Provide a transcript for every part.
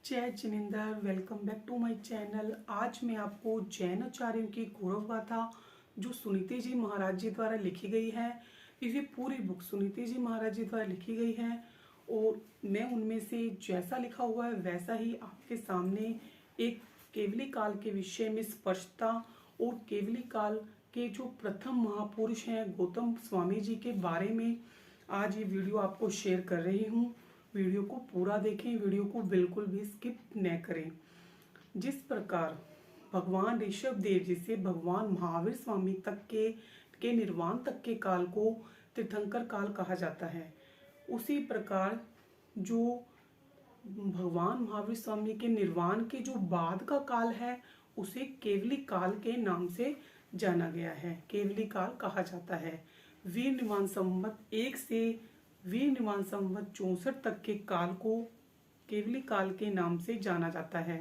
जय जिनेंद्र, welcome back to my channel. आज मैं आपको जैन आचार्यों की गौरव गाथा जो सुनीति जी महाराज जी द्वारा लिखी गई है, ये पूरी बुक सुनीति जी महाराज जी द्वारा लिखी गई है और मैं उनमें से जैसा लिखा हुआ है वैसा ही आपके सामने एक केवली काल के विषय में स्पष्टता और केवली काल के जो प्रथम महापुरुष हैं गौतम स्वामी जी के बारे में आज ये वीडियो आपको शेयर कर रही हूँ। वीडियो को पूरा देखें, वीडियो को बिल्कुल भी स्किप न करें। जिस प्रकार भगवान ऋषभ देव जी से भगवान महावीर स्वामी तक के निर्वाण तक के काल को तीर्थंकर काल कहा जाता है, उसी प्रकार जो भगवान महावीर स्वामी के निर्वाण के जो बाद का काल है उसे केवली काल के नाम से जाना गया है, केवली काल कहा जाता है। वीर निवान संवत 1 से वीर निवान संवत 64 तक के काल को केवली काल के नाम से जाना जाता है।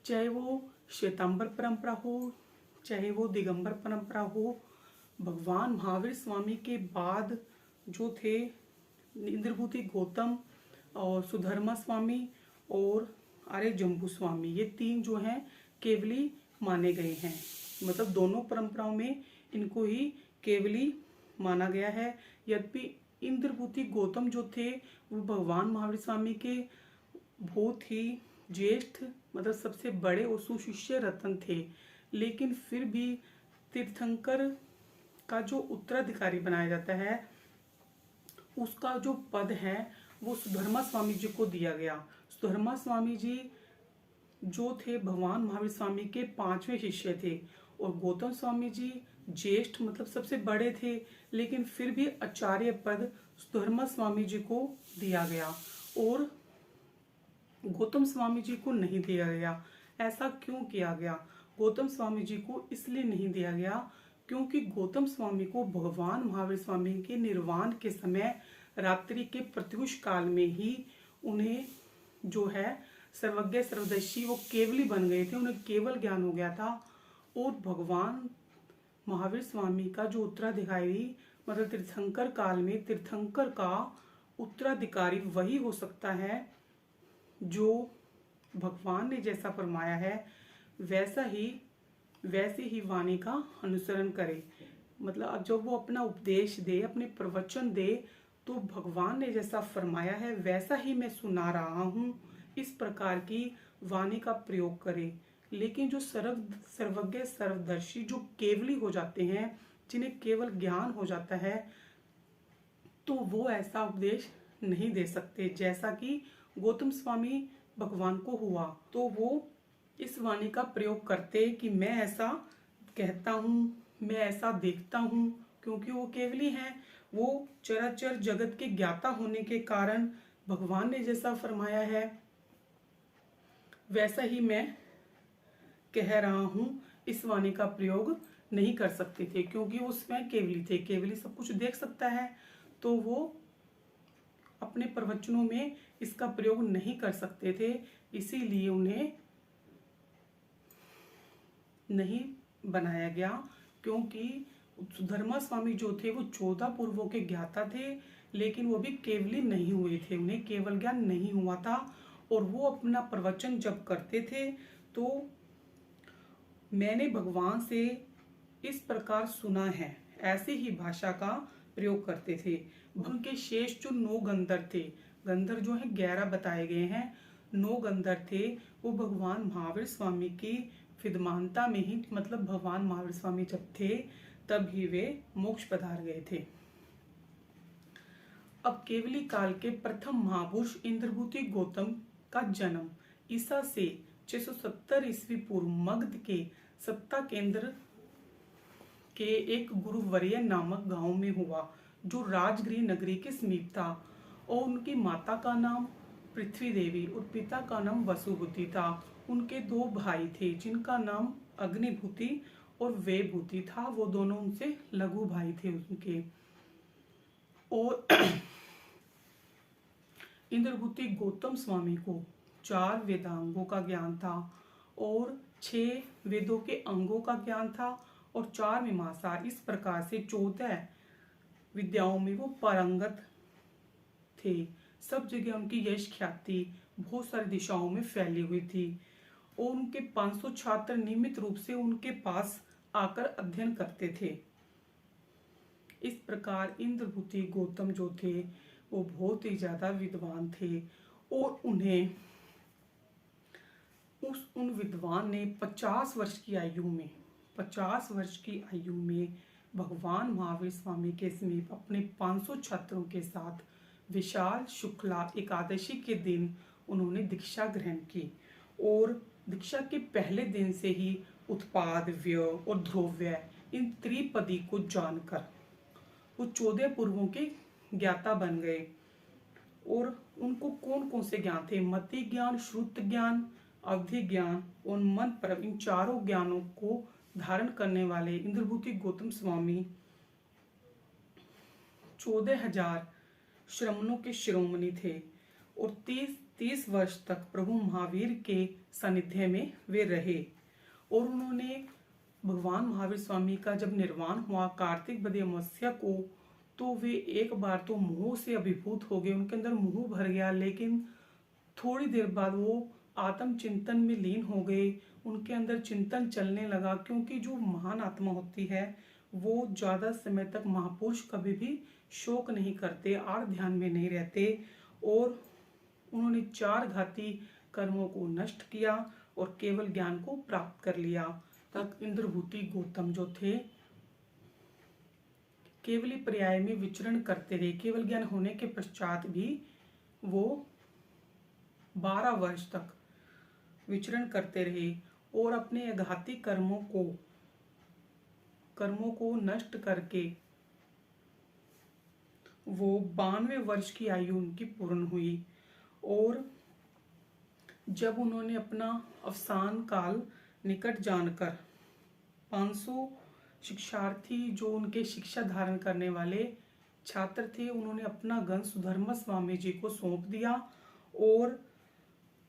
चाहे वो श्वेतांबर परंपरा हो, चाहे वो दिगंबर परंपरा हो, भगवान महावीर स्वामी के बाद जो थे इंद्रभूति गौतम और सुधर्मा स्वामी और आर्य जम्बू स्वामी, ये 3 जो हैं केवली माने गए हैं। मतलब दोनों परंपराओं में इनको ही केवली माना गया है। यद्यपि इंद्रभूति गौतम जो थे वो भगवान महावीर स्वामी के बहुत ही ज्येष्ठ मतलब सबसे बड़े और सुशिष्य रत्न थे, लेकिन फिर भी तीर्थंकर का जो उत्तराधिकारी बनाया जाता है उसका जो पद है वो सुधर्मा स्वामी जी को दिया गया। सुधर्मा स्वामी जी जो थे भगवान महावीर स्वामी के 5वें शिष्य थे और गौतम स्वामी जी ज्येष्ठ मतलब सबसे बड़े थे, लेकिन फिर भी आचार्य पद सुधर्मा स्वामी जी को दिया गया और गौतम स्वामी जी को नहीं दिया गया। ऐसा क्यों किया गया? गौतम स्वामी जी को इसलिए नहीं दिया गया क्योंकि गौतम स्वामी को भगवान महावीर स्वामी के निर्वाण के समय रात्रि के प्रत्युष काल में ही उन्हें जो है सर्वज्ञ सर्वदर्शी वो केवली बन गए थे, उन्हें केवल ज्ञान हो गया था और भगवान महावीर स्वामी का जो उत्तराधिकारी मतलब तीर्थंकर काल में तीर्थंकर का उत्तराधिकारी वही हो सकता है जो भगवान ने जैसा फरमाया है वैसे ही वाणी का अनुसरण करे। मतलब जब वो अपना उपदेश दे, अपने प्रवचन दे, तो भगवान ने जैसा फरमाया है वैसा ही मैं सुना रहा हूँ, इस प्रकार की वाणी का प्रयोग करे। लेकिन जो सर्वज्ञ सर्वदर्शी जो केवली हो जाते हैं, जिन्हें केवल ज्ञान हो जाता है, तो वो ऐसा उपदेश नहीं दे सकते जैसा कि गौतम स्वामी भगवान को हुआ। तो वो इस वाणी का प्रयोग करते कि मैं ऐसा कहता हूँ, मैं ऐसा देखता हूँ, क्योंकि वो केवली हैं, वो चराचर जगत के ज्ञाता होने के कारण भगवान ने जैसा फरमाया है वैसा ही मैं कह रहा हूँ। इस वाणी का प्रयोग नहीं कर सकते थे क्योंकि वो स्वयं केवली थे, केवली सब कुछ देख सकता है, तो वो अपने प्रवचनों में इसका प्रयोग नहीं कर सकते थे, इसीलिए उन्हें नहीं बनाया गया। क्योंकि सुधर्मा स्वामी जो थे वो 14 पूर्वों के ज्ञाता थे, लेकिन वो भी केवली नहीं हुए थे, उन्हें केवल ज्ञान नहीं हुआ था और वो अपना प्रवचन जब करते थे तो मैंने भगवान से इस प्रकार सुना है ऐसी ही भाषा का प्रयोग करते थे। उनके शेष जो 9 गंधर्व थे, गंधर्व जो है 11 बताए गए हैं, 9 गंधर्व थे, वो भगवान महावीर स्वामी की विद्यमानता में ही मतलब भगवान महावीर स्वामी जब थे तब ही वे मोक्ष पधार गए थे। अब केवली काल के प्रथम महापुरुष इंद्रभूति गौतम का जन्म ईसा से 670 ईस्वी पूर्व मगध के सत्ता केंद्र के एक गुरुवर्य नामक गांव में हुआ जो राजगृह नगरी के समीप था और उनकी माता का नाम पृथ्वी देवी और पिता का नाम वसुभूति था। उनके 2 भाई थे जिनका नाम अग्निभूति और वेभूति था, वो दोनों उनसे लघु भाई थे उनके। और इंद्रभूति गौतम स्वामी को 4 वेदांगों का ज्ञान था और 6 वेदों के अंगों का ज्ञान था और 4 मीमांसा, इस प्रकार से 14 विद्याओं में वो पारंगत थे। सब जगह उनकी यश ख्याति बहुत सारी दिशाओं में फैली हुई थी और उनके 500 छात्र नियमित रूप से उनके पास आकर अध्ययन करते थे। इस प्रकार इंद्रभूति गौतम जो थे वो बहुत ही ज्यादा विद्वान थे और उन्हें उन विद्वान ने 50 वर्ष की आयु में भगवान महावीर स्वामी के समीप अपने 500 छात्रों के साथ विशाल शुक्ला एकादशी के दिन उन्होंने दीक्षा ग्रहण की और दीक्षा के पहले दिन से ही उत्पाद, व्यय और ध्रुव्य इन त्रिपदी को जानकर वो 14 पूर्वों के ज्ञाता बन गए। और उनको कौन कौन से ज्ञान थे? मति ज्ञान, श्रुत ज्ञान, अवधि ज्ञान और मन परम, इन चारों ज्ञानों को धारण करने वाले इंद्रभूति गौतम स्वामी 14,000 श्रमणों के शिरोमणि थे और 30 वर्ष तक प्रभु महावीर के सानिध्य में वे रहे। और उन्होंने भगवान महावीर स्वामी का जब निर्वाण हुआ कार्तिक बदी अमावस्या को, तो वे एक बार तो मोह से अभिभूत हो गए, उनके अंदर मोह भर गया, लेकिन थोड़ी देर बाद वो आत्म चिंतन में लीन हो गए। उनके अंदर चिंतन चलने लगा, क्योंकि जो महान आत्मा होती है वो ज्यादा समय तक महापुरुष कभी भी शोक नहीं करते, आर ध्यान में नहीं रहते। और उन्होंने 4 घाती कर्मों को नष्ट किया और केवल ज्ञान को प्राप्त कर लिया। तक इंद्रभूति गौतम जो थे केवली पर्याय में विचरण करते रहे। केवल ज्ञान होने के पश्चात भी वो 12 वर्ष तक विचरण करते रहे और अपने अघाती कर्मों को नष्ट करके वो 92 वर्ष की आयु उनकी पूर्ण हुई। और जब उन्होंने अपना अवसान काल निकट जानकर 500 शिक्षार्थी जो उनके शिक्षा धारण करने वाले छात्र थे, उन्होंने अपना गण सुधर्मा स्वामी जी को सौंप दिया और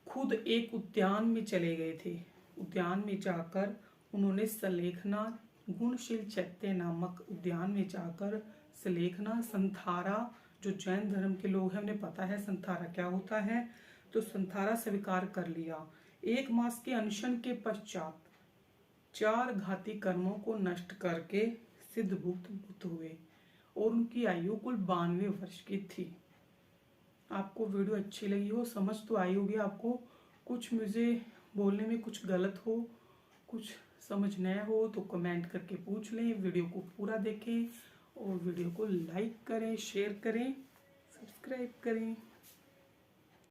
खुद एक उद्यान में चले गए थे। उद्यान में जाकर उन्होंने सलेखना, गुणशील चैत्य नामक उद्यान में जाकर सलेखना, संथारा, जो जैन धर्म के लोग हैं उन्हें पता है संथारा क्या होता है, तो संथारा स्वीकार कर लिया। 1 मास के अनशन के पश्चात 4 घाती कर्मों को नष्ट करके सिद्धभूत हुए और उनकी आयु कुल 92 वर्ष की थी। आपको वीडियो अच्छी लगी हो, समझ तो आई होगी आपको, कुछ मुझे बोलने में कुछ गलत हो, कुछ समझ न हो तो कमेंट करके पूछ लें। वीडियो को पूरा देखें और वीडियो को लाइक करें, शेयर करें, सब्सक्राइब करें।